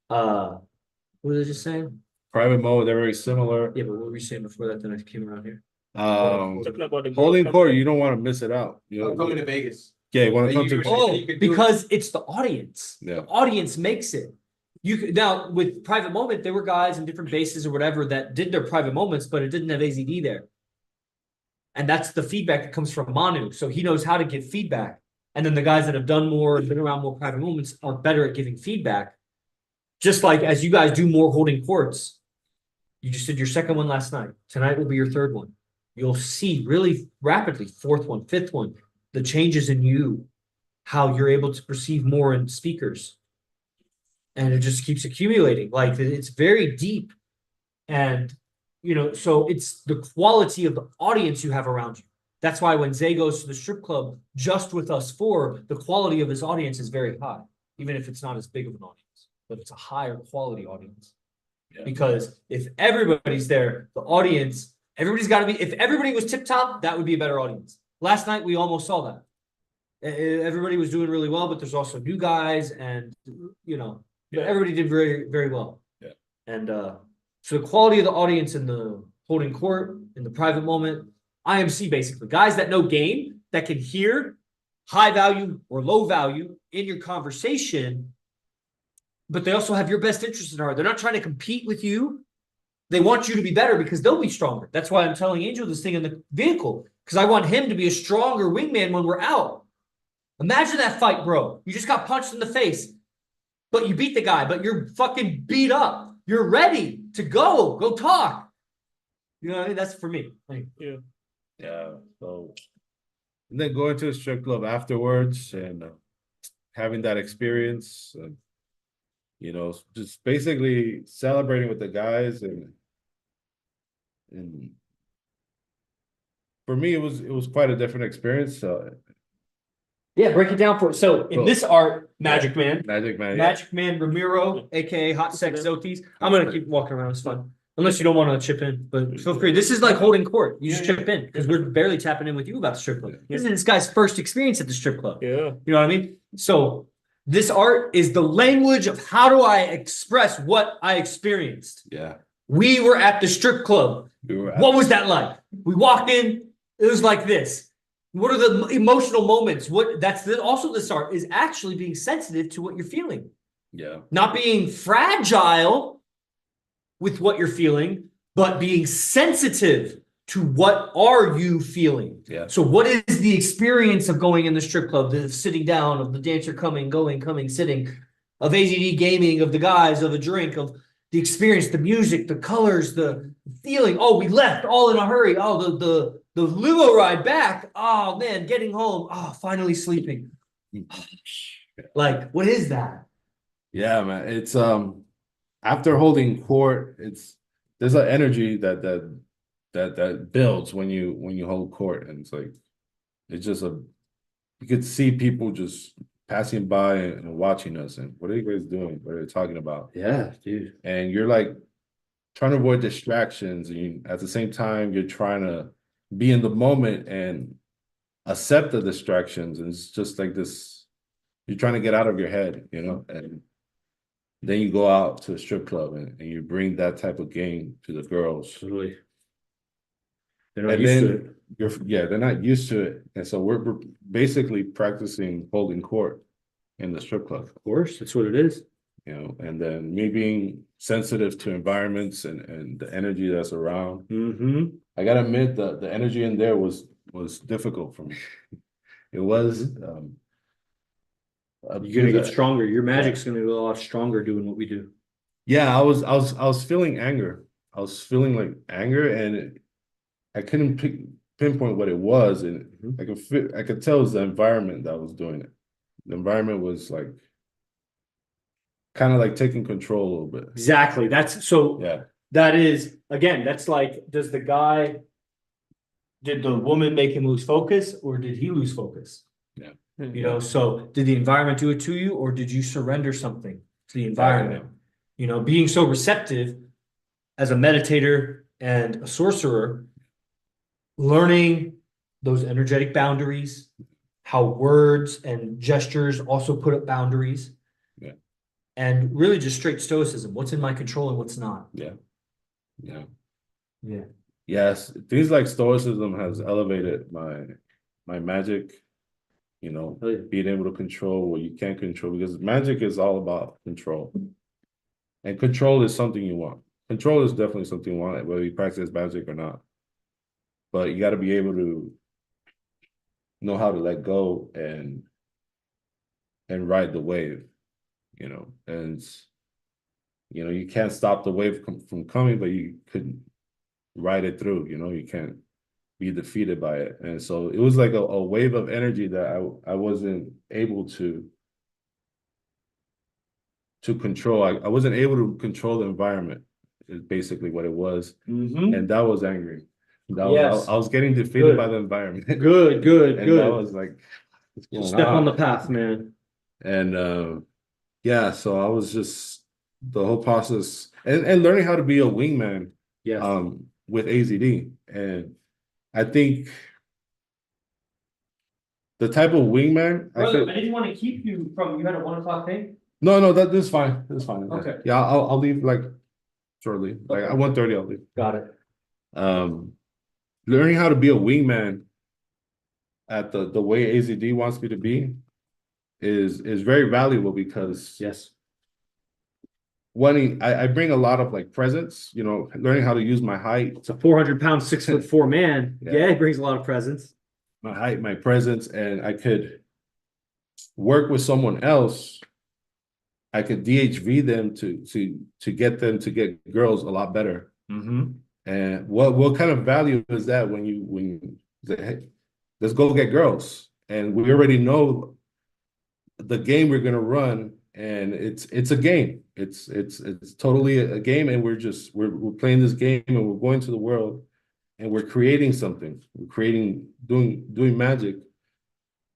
what was I just saying? Private mode, they're very similar. Yeah, but what were you saying before that? Then I came around here. Talking about the Holding court, you don't want to miss it out. I'm coming to Vegas. Yeah, you want to You come to. were- Oh, you could do because it's the audience. Yeah. The audience makes it. You could now with private moment, there were guys in different bases or whatever that did their private moments, but it didn't have AZD there. And that's the feedback that comes from Manu. So he knows how to give feedback. And then the guys that have done more and been around more private moments are better at giving feedback. Just like as you guys do more holding courts, you just did your second one last night. Tonight will be your third one. You'll see really rapidly, fourth one, fifth one, the changes in you, how you're able to perceive more in speakers. And it just keeps accumulating. Like it's very deep. And, so it's the quality of the audience you have around you. That's why when Zay goes to the strip club just with us four, the quality of his audience is very high, even if it's not as big of an audience, but it's a higher quality audience. Yeah. Because if everybody's there, the audience, everybody's got to be, if everybody was tip top, that would be a better audience. Last night, we almost saw that. Everybody was doing really well, but there's also new guys and, But everybody did very, very well. Yeah. And so the quality of the audience in the holding court, in the private moment, IMC basically, guys that know game, that can hear high value or low value in your conversation, but they also have your best interest in heart. They're not trying to compete with you. They want you to be better because they'll be stronger. That's why I'm telling Angel this thing in the vehicle, because I want him to be a stronger wingman when we're out. Imagine that fight, bro. You just got punched in the face, but you beat the guy, but you're fucking beat up. You're ready to go talk. You know what I mean? That's for me. Like, Yeah. Yeah. So, and then going to a strip club afterwards and having that experience, you know, just basically celebrating with the guys and for me, it was quite a different experience. yeah, break it down for so in Cool. this art, Magic Man. Magic Man, Magic Man Ramiro, aka Hot Sex Zotis. I'm gonna keep walking around. It's fun. Unless you don't want to chip in, but feel free. This is like holding court. You just chip in because we're barely tapping in with you about the strip club. This is this guy's first experience at the strip club. Yeah. You know what I mean? So this art is the language of how do I express what I experienced. yeah. We were at the strip club. We were What was that like? We walk in, it was like this. What are the emotional moments? Also this art is actually being sensitive to what you're feeling. Yeah. Not being fragile with what you're feeling, but being sensitive to what are you feeling. Yeah. So what is the experience of going in the strip club, the sitting down, of the dancer coming, going, coming, sitting, of AZD gaming, of the guys, of a drink, of the experience, the music, the colors, the feeling. Oh, we left all in a hurry. Oh, the limo ride back. Oh man, getting home. Oh, finally sleeping. Like, what is that? Yeah, man. It's after holding court, there's an energy that builds when you hold court, and it's like it's just you could see people just passing by and watching us, and what are you guys doing? What are they talking about? Yeah, dude. And you're like trying to avoid distractions, and at the same time you're trying to be in the moment and accept the distractions, and it's just like this. You're trying to get out of your head, you know, and then you go out to a strip club and you bring that type of game to the girls. Totally. They're not And used to then it. they're not used to it. And so we're basically practicing holding court in the strip club, Of course, that's what it is. you know, and then me being sensitive to environments and the energy that's around. Mm-hmm. I gotta admit the energy in there was difficult for me. It was You're gonna get stronger. Your magic's gonna go a lot stronger doing what we do. Yeah, I was feeling anger. I was feeling like anger, and I couldn't pinpoint what it was, and I could tell it was the environment that was doing it. The environment was like kind of like taking control a little bit. Exactly. That's so. Yeah. That is again. That's like, did the woman make him lose focus, or did he lose focus? Yeah. You know. So did the environment do it to you, or did you surrender something to the environment? You know, being so receptive as a meditator and a sorcerer, learning those energetic boundaries, how words and gestures also put up boundaries. Yeah. And really just straight stoicism. What's in my control and what's not. Yeah. Yeah. Yeah. Yes, things like stoicism has elevated my magic, you know, Oh, yeah. being able to control what you can't control, because magic is all about control. And control is something you want. Control is definitely something you want, whether you practice magic or not. But you got to be able to know how to let go and ride the wave, you know. And you know, you can't stop the wave from coming, but you could ride it through. You know, you can't be defeated by it. And so it was like a wave of energy that I wasn't able to control. I wasn't able to control the environment, is basically what it was. Mm-hmm. And that was angry. Yes. I was getting defeated Good. by the environment. Good. And that was like, what's going Step on? on the path, man. And yeah, so I was just the whole process and learning how to be a wingman Yes. with AZD. And I think the type of wingman Brother, I didn't want to keep you from, you had a 1 o'clock thing? No, that's fine. That's fine. Okay. Yeah, I'll leave like shortly. Like at 1:30, I'll leave. Got it. Learning how to be a wingman at the way AZD wants me to be is very valuable because Yes. I bring a lot of like presence, you know, learning how to use my height, It's a 400-pound, 6'4" man. Yeah. Yeah, he brings a lot of presence. my presence, and I could work with someone else. I could DHV them to get them to get girls a lot better. Mm-hmm. And what kind of value is that when you say, hey, let's go get girls, and we already know the game we're gonna run, and it's a game. It's totally a game, and we're playing this game, and we're going to the world, and we're creating something. We're creating doing magic,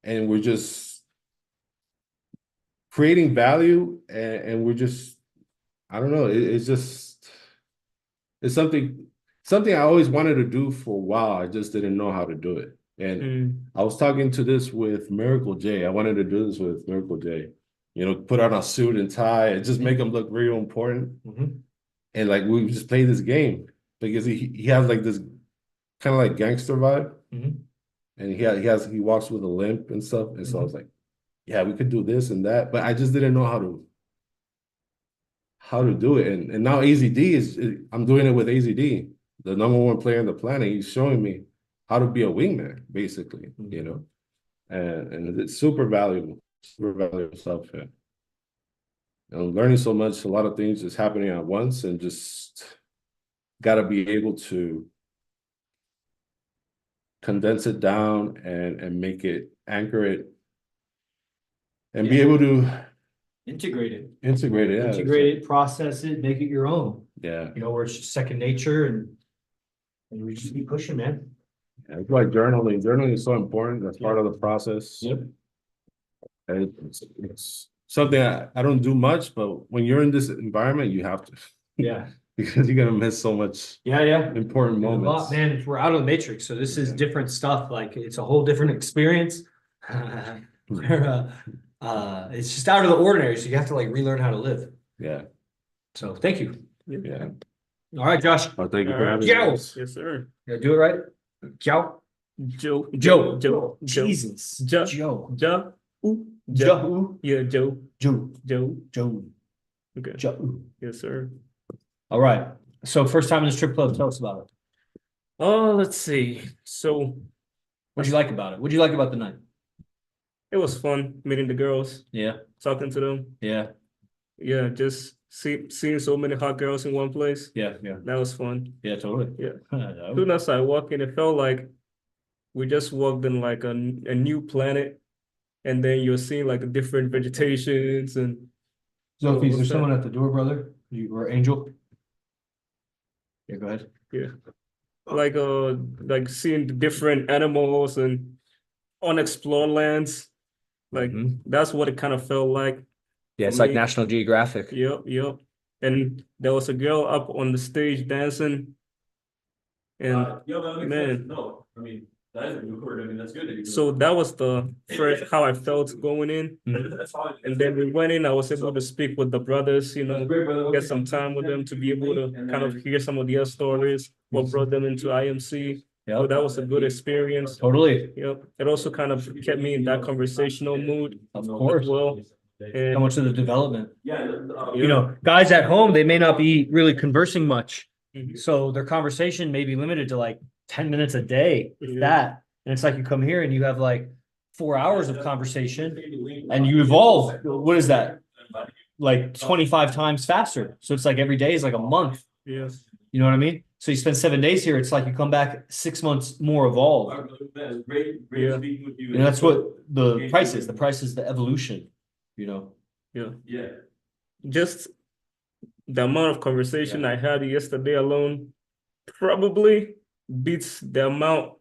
and we're just creating value, and we're just I don't know. It's just it's something I always wanted to do for a while. I just didn't know how to do it. And I was talking to this with Miracle J. I wanted to do this with Miracle J. You know, put on a suit and tie and just make him look real important. Mm-hmm. And like we just play this game because he has like this kind of like gangster vibe. Mm-hmm. And he walks with a limp and stuff. And so I was like, yeah, we could do this and that, but I just didn't know how to do it. And now AZD I'm doing it with AZD, the #1 player on the planet. He's showing me how to be a wingman, basically, you know, and it's super valuable stuff. And I'm learning so much, a lot of things just happening at once, and just got to be able to condense it down and make it, anchor it, and be able to Integrate it. integrate it. Yeah, Integrate it, process it, make it your own. yeah. You know, where it's just second nature, and we just keep pushing, man. Yeah, that's why journaling is so important. That's part of the process. Yep. And it's something I don't do much, but when you're in this environment, you have to, Yeah. because you're gonna miss so much Yeah. important A lot, moments. man, we're out of the matrix, so this is different stuff. Like it's a whole different experience. Where, it's just out of the ordinary, so you have to like relearn how to live. Yeah, So thank you. yeah. All right, Josh. Oh, thank you for Alright. having Yo. me. Yes, sir. Yeah, do it right. Joe. Joe. Jesus. Joe. Joe. Joe. Joe. Yeah, Joe. Joe. Joe. Okay. Joe. Yes, sir. All right. So first time in the strip club, tell us about it. Oh, let's see. So What'd you like about it? What'd you like about the night? it was fun meeting the girls, Yeah. talking to them. Yeah. Yeah, just seeing so many hot girls in one place. Yeah. That was fun. Yeah, totally. Yeah. Yeah. Soon as I walked in, it felt like we just walked in like a new planet, and then you're seeing like different vegetations and Sophie, is there what's that? someone at the door, brother? You or Angel? Yeah, go ahead. like seeing the different animals and unexplored lands. Like Mhm. that's what it kind of felt like. Yeah, it's For like me. National Geographic. Yep. And there was a girl up on the stage dancing. And man, No, I mean, that is a new word. I mean, that's good. That you so that was the first how I felt going in. that's fine. And then we went in, I was able to speak with the brothers, you know, get some time with them to be able to kind of hear some of their stories, what brought them into IMC. So that was a good experience. Totally. Yep. It also kind of kept me in that conversational mood Of as course. well. How And much of the development? Yeah. You know, guys at home, they may not be really conversing much. Mhm. So their conversation may be limited to like 10 minutes a day, if Yeah. that. And it's like you come here and you have like 4 hours of conversation and you evolve. What is that? Like 25 times faster. So it's like every day is like a month. yeah. You know what I mean? So you spend 7 days here. It's like you come back 6 months more evolved. Great Yeah. speaking with you. And that's what the price is. The price is the evolution, you know? Yeah. Just the amount of conversation I had yesterday alone probably beats the amount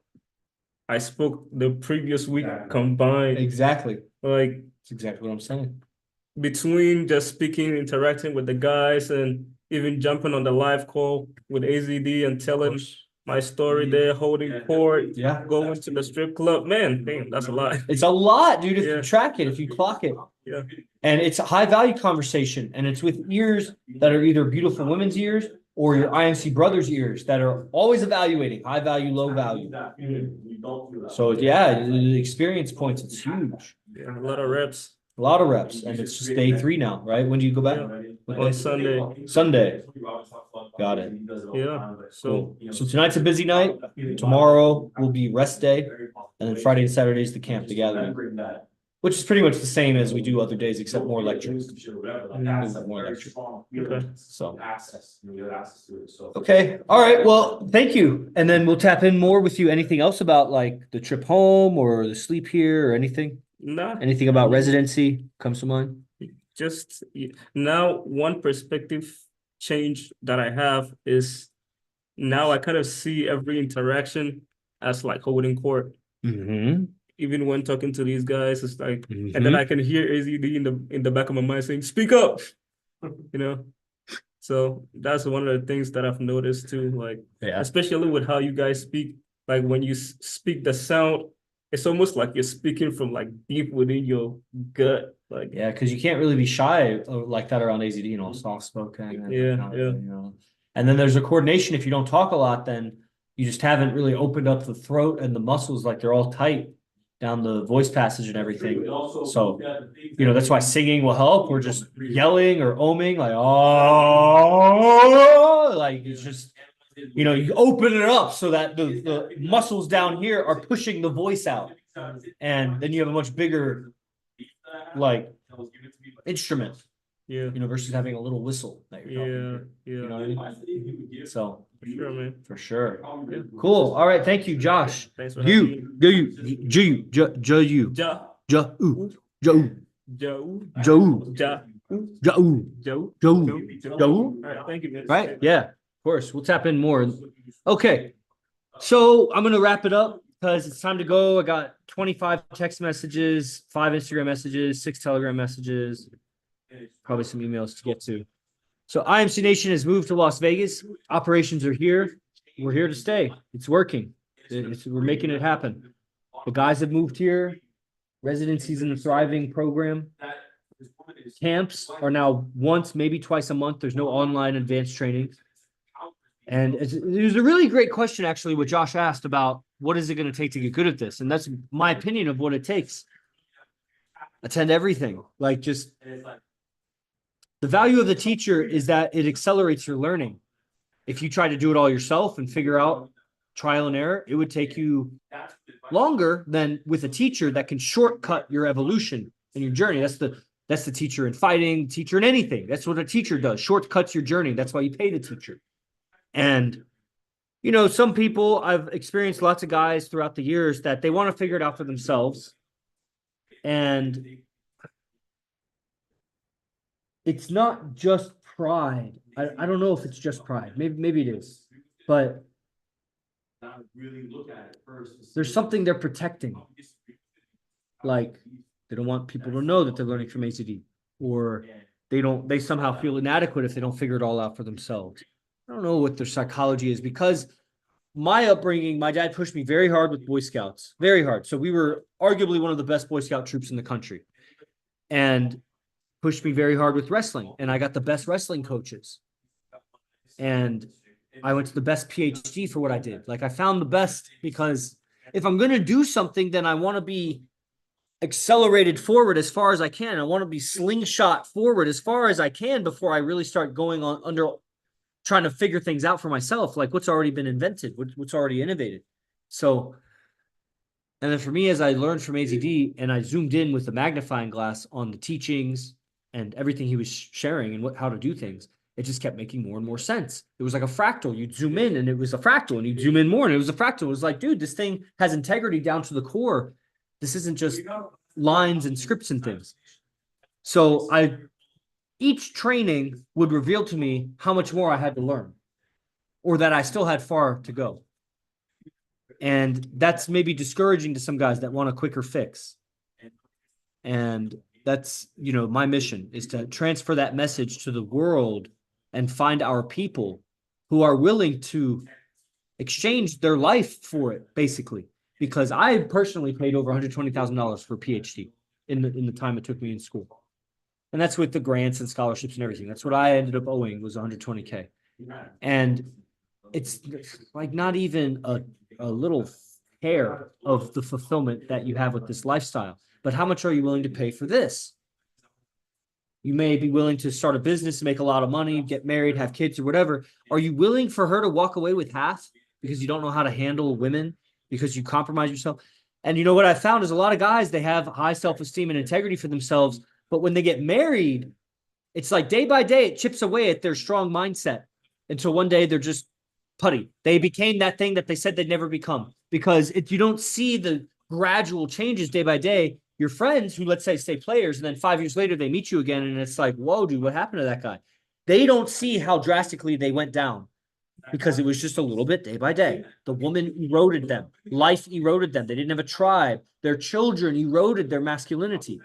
I spoke the previous week combined. Exactly. Like That's exactly what I'm saying. between just speaking, interacting with the guys, and even jumping on the live call with AZD and telling my story there, holding court, Yeah. going to the strip club. Man, damn, that's a lot. It's a lot, dude, if Yeah. you track it, if you clock it. Yeah. And it's a high value conversation, and it's with ears that are either beautiful women's ears or your IMC brothers' ears that are always evaluating high value, low value. So yeah, the experience points, it's huge. Yeah, a lot of reps. A lot of reps, and it's just day 3 now, right? When do you go back? What On day? Sunday. Sunday. Got it. Yeah. Cool. So tonight's a busy night. Tomorrow will be rest day, and then Friday and Saturday is the camp, the gathering, which is pretty much the same as we do other days, except more lectures. More lectures. Okay. So. Okay. All right. Well, thank you. And then we'll tap in more with you. Anything else about like the trip home or the sleep here or anything? Nah, Anything about residency comes to mind? just now one perspective change that I have is now I kind of see every interaction as like holding court. Mm-hmm. Even when talking to these guys, it's like, and then I can hear AZD in the back of my mind saying, "Speak up," you know. So that's one of the things that I've noticed too, like Yeah. especially with how you guys speak. Like when you speak, the sound, it's almost like you're speaking from like deep within your gut. Like Yeah, because you can't really be shy like that around AZD, you know, soft spoken. And Yeah, kind of, yeah. you know. And then there's a coordination. If you don't talk a lot, then you just haven't really opened up the throat and the muscles, like they're all tight down the voice passage and everything. So, you know, that's why singing will help. We're just yelling or oming, like, oh, like it's just, you know, you open it up so that the muscles down here are pushing the voice out. And then you have a much bigger, like, instrument, yeah, you know, versus having a little whistle that you're talking yeah, to. You know yeah. what I mean? So, For sure, man. for sure. Cool. All right. Thank you, Josh. Thanks for having me. You, Ja, Joe, ja, Joe, Joe, ja, Joe. Joe, Joe. Joe. All right, thank you, man. Right? Yeah, of course. We'll tap in more. Okay. So I'm gonna wrap it up because it's time to go. I got 25 text messages, 5 Instagram messages, 6 Telegram messages, probably some emails to get to. So IMC Nation has moved to Las Vegas. Operations are here. We're here to stay. It's working. We're making it happen. The guys have moved here. Residencies in the thriving program. Camps are now once, maybe twice a month. There's no online advanced training. And it was a really great question, actually, what Josh asked about what is it going to take to get good at this? And that's my opinion of what it takes. Attend everything. Like just the value of the teacher is that it accelerates your learning. If you try to do it all yourself and figure out trial and error, it would take you longer than with a teacher that can shortcut your evolution and your journey. That's the teacher in fighting, teacher in anything. That's what a teacher does. Shortcuts your journey. That's why you pay the teacher. And, you know, some people, I've experienced lots of guys throughout the years that they want to figure it out for themselves. And it's not just pride. I don't know if it's just pride. Maybe it is. But there's something they're protecting. Like they don't want people to know that they're learning from AZD, or they somehow feel inadequate if they don't figure it all out for themselves. I don't know what their psychology is, because my upbringing, my dad pushed me very hard with Boy Scouts, very hard. So we were arguably one of the best Boy Scout troops in the country, and pushed me very hard with wrestling. And I got the best wrestling coaches. And I went to the best PhD for what I did. Like I found the best, because if I'm going to do something, then I want to be accelerated forward as far as I can. I want to be slingshot forward as far as I can before I really start going on under trying to figure things out for myself, like what's already been invented, what's already innovated. So, and then for me, as I learned from AZD and I zoomed in with the magnifying glass on the teachings and everything he was sharing and how to do things, it just kept making more and more sense. It was like a fractal. You'd zoom in and it was a fractal, and you'd zoom in more and it was a fractal. It was like, dude, this thing has integrity down to the core. This isn't just lines and scripts and things. So each training would reveal to me how much more I had to learn, or that I still had far to go. And that's maybe discouraging to some guys that want a quicker fix. And that's, you know, my mission is to transfer that message to the world and find our people who are willing to exchange their life for it, basically. Because I personally paid over $120,000 for a PhD. in the time it took me in school. And that's with the grants and scholarships and everything. That's what I ended up owing was 120K. And it's like not even a little hair of the fulfillment that you have with this lifestyle. But how much are you willing to pay for this? You may be willing to start a business, make a lot of money, get married, have kids or whatever. Are you willing for her to walk away with half because you don't know how to handle women, because you compromise yourself? And you know what I found is a lot of guys, they have high self-esteem and integrity for themselves, but when they get married, it's like day by day, it chips away at their strong mindset until one day they're just putty. They became that thing that they said they'd never become, because if you don't see the gradual changes day by day, your friends who, let's say, stay players, and then 5 years later, they meet you again, and it's like, whoa, dude, what happened to that guy? They don't see how drastically they went down because it was just a little bit day by day. The woman eroded them. Life eroded them. They didn't have a tribe. Their children eroded their masculinity.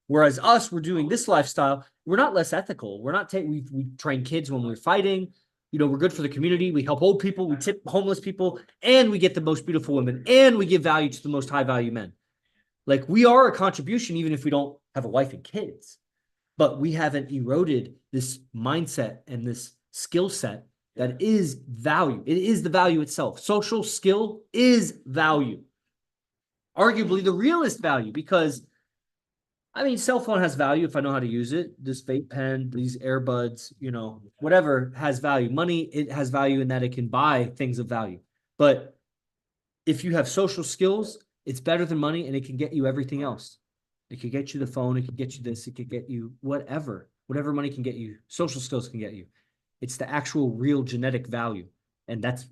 Whereas us, we're doing this lifestyle. We're not less ethical. We're not we train kids when we're fighting. You know, we're good for the community. We help old people. We tip homeless people, and we get the most beautiful women, and we give value to the most high value men. Like, we are a contribution, even if we don't have a wife and kids, but we haven't eroded this mindset and this skill set that is value. It is the value itself. Social skill is value. Arguably the realest value, because I mean, cell phone has value if I know how to use it. This vape pen, these earbuds, you know, whatever has value. Money, it has value in that it can buy things of value. But if you have social skills, it's better than money, and it can get you everything else. It could get you the phone. It could get you this. It could get you whatever money can get you. Social skills can get you. It's the actual real genetic value. And that's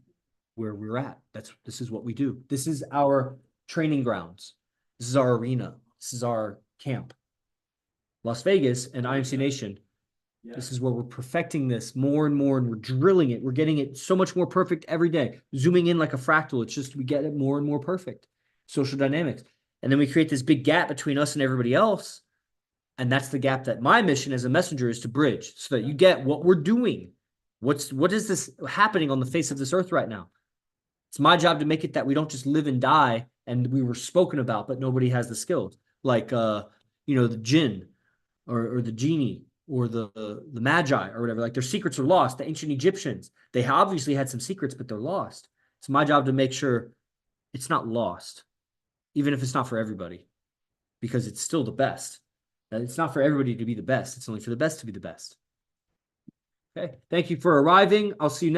where we're at. This is what we do. This is our training grounds. This is our arena. This is our camp. Las Vegas and IMC Nation. This is where we're perfecting this more and more, and we're drilling it. We're getting it so much more perfect every day. Zooming in like a fractal. It's just, we get it more and more perfect. Social dynamics. And then we create this big gap between us and everybody else. And that's the gap that my mission as a messenger is to bridge, so that you get what we're doing. What is this happening on the face of this earth right now? It's my job to make it that we don't just live and die and we were spoken about, but nobody has the skills. Like, you know, the jinn or the genie or the magi or whatever. Like, their secrets are lost. The ancient Egyptians, they obviously had some secrets, but they're lost. It's my job to make sure it's not lost, even if it's not for everybody, because it's still the best. It's not for everybody to be the best. It's only for the best to be the best. Okay. Thank you for arriving. I'll see you next